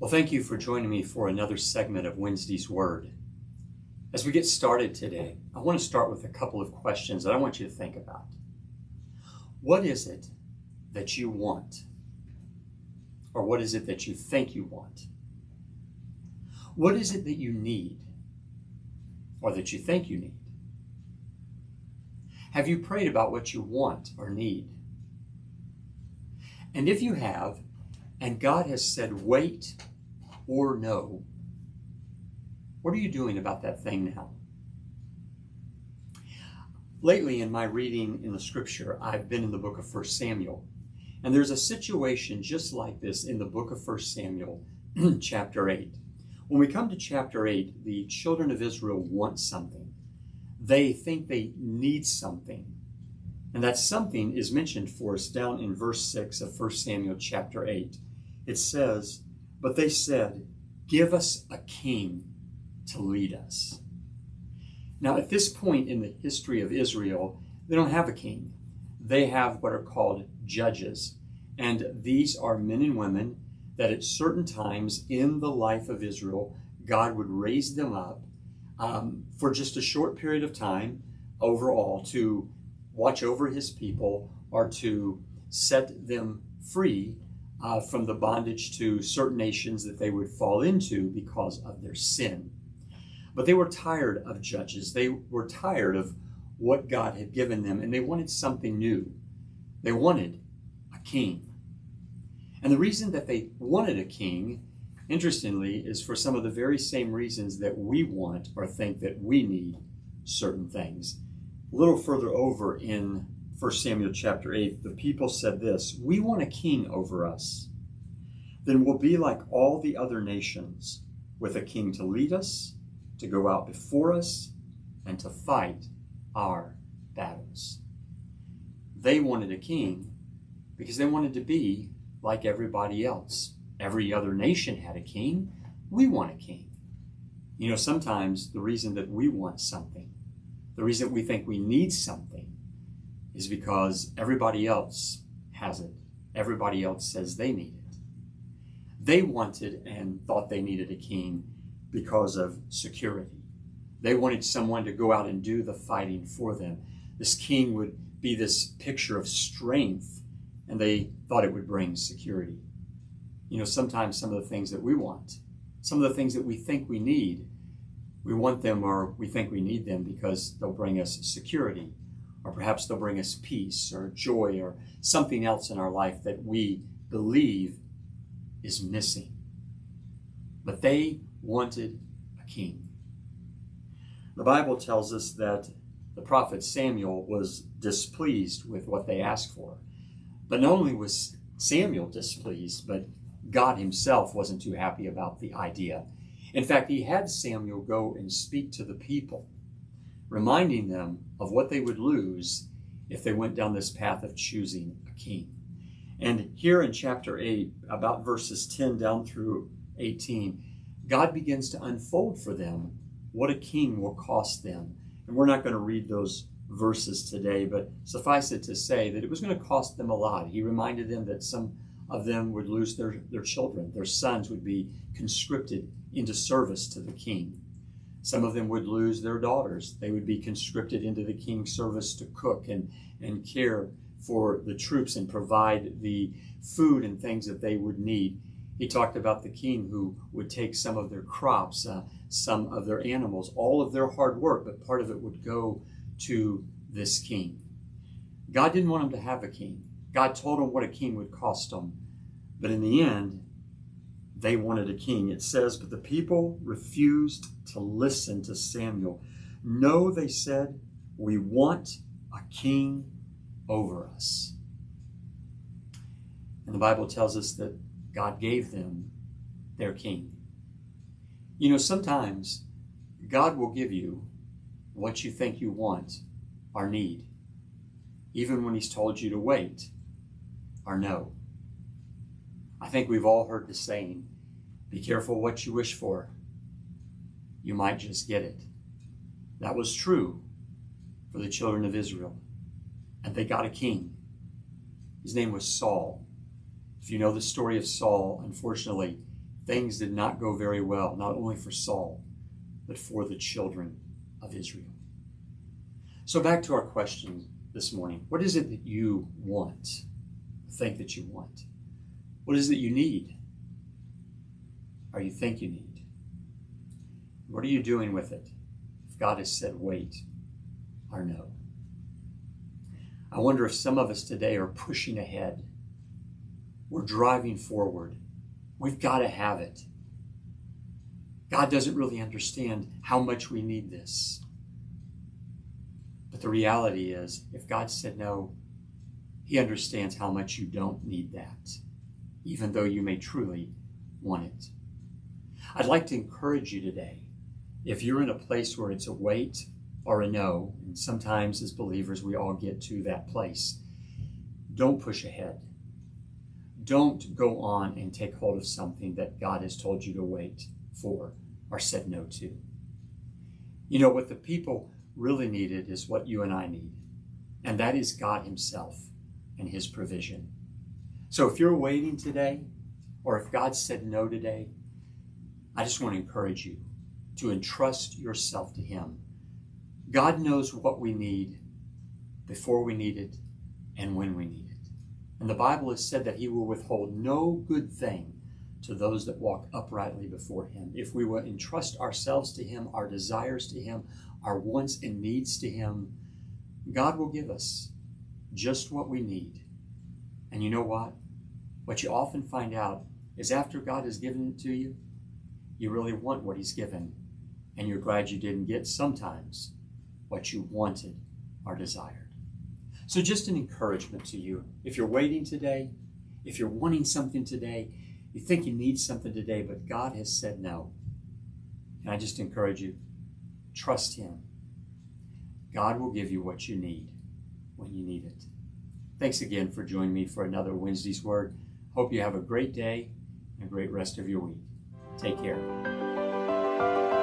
Well, thank you for joining me for another segment of Wednesday's Word. As we get started today, I want to start with a couple of questions that I want you to think about. What is it that you want? Or what is it that you think you want? What is it that you need? Or that you think you need? Have you prayed about what you want or need? And if you have, and God has said wait or no, what are you doing about that thing now? Lately in my reading in the scripture, I've been in the book of 1 Samuel. And there's a situation just like this in the book of 1 Samuel, chapter 8. When we come to chapter 8, the children of Israel want something. They think they need something. And that something is mentioned for us down in verse 6 of 1 Samuel chapter 8. It says, "But they said, 'Give us a king to lead us.'" Now, at this point in the history of Israel, they don't have a king. They have what are called judges. And these are men and women that at certain times in the life of Israel, God would raise them up for just a short period of time overall to watch over his people or to set them free from the bondage to certain nations that they would fall into because of their sin. But they were tired of judges. They were tired of what God had given them, and they wanted something new. They wanted a king. And the reason that they wanted a king, interestingly, is for some of the very same reasons that we want or think that we need certain things. A little further over in 1 Samuel chapter 8, the people said this, "We want a king over us. Then we'll be like all the other nations, with a king to lead us, to go out before us, and to fight our battles." They wanted a king because they wanted to be like everybody else. Every other nation had a king. We want a king. You know, sometimes the reason that we want something, the reason we think we need something, is because everybody else has it. Everybody else says they need it. They wanted and thought they needed a king because of security. They wanted someone to go out and do the fighting for them. This king would be this picture of strength, and they thought it would bring security. You know, sometimes some of the things that we want, some of the things that we think we need, we want them or we think we need them because they'll bring us security, or perhaps they'll bring us peace or joy or something else in our life that we believe is missing. But they wanted a king. The Bible tells us that the prophet Samuel was displeased with what they asked for. But not only was Samuel displeased, but God himself wasn't too happy about the idea. In fact, he had Samuel go and speak to the people, reminding them of what they would lose if they went down this path of choosing a king. And here in chapter 8, about verses 10 down through 18, God begins to unfold for them what a king will cost them. And we're not going to read those verses today, but suffice it to say that it was going to cost them a lot. He reminded them that some of them would lose their children. Their sons would be conscripted into service to the king. Some of them would lose their daughters. They would be conscripted into the king's service to cook and care for the troops and provide the food and things that they would need. He talked about the king who would take some of their crops, some of their animals, all of their hard work, but part of it would go to this king. God didn't want them to have a king. God told them what a king would cost them. But in the end, they wanted a king. It says, "But the people refused to listen to Samuel. No," they said, "we want a king over us." And the Bible tells us that God gave them their king. You know, sometimes God will give you what you think you want or need, even when he's told you to wait or no. I think we've all heard the saying, "Be careful what you wish for. You might just get it." That was true for the children of Israel. And they got a king. His name was Saul. If you know the story of Saul, unfortunately, things did not go very well, not only for Saul, but for the children of Israel. So back to our question this morning. What is it that you want? Think that you want? What is it you need? Or you think you need? What are you doing with it? If God has said wait or no. I wonder if some of us today are pushing ahead. We're driving forward. We've got to have it. God doesn't really understand how much we need this. But the reality is, if God said no, He understands how much you don't need that, even though you may truly want it. I'd like to encourage you today, if you're in a place where it's a wait or a no, and sometimes as believers we all get to that place, don't push ahead. Don't go on and take hold of something that God has told you to wait for or said no to. You know, what the people really needed is what you and I need, and that is God Himself and His provision. So if you're waiting today, or if God said no today, I just want to encourage you to entrust yourself to Him. God knows what we need before we need it and when we need it. And the Bible has said that He will withhold no good thing to those that walk uprightly before Him. If we will entrust ourselves to Him, our desires to Him, our wants and needs to Him, God will give us just what we need. And you know what? What you often find out is after God has given it to you, you really want what He's given, and you're glad you didn't get sometimes what you wanted or desired. So just an encouragement to you. If you're waiting today, if you're wanting something today, you think you need something today, but God has said no. And I just encourage you, trust Him. God will give you what you need when you need it. Thanks again for joining me for another Wednesday's Word. Hope you have a great day and a great rest of your week. Take care.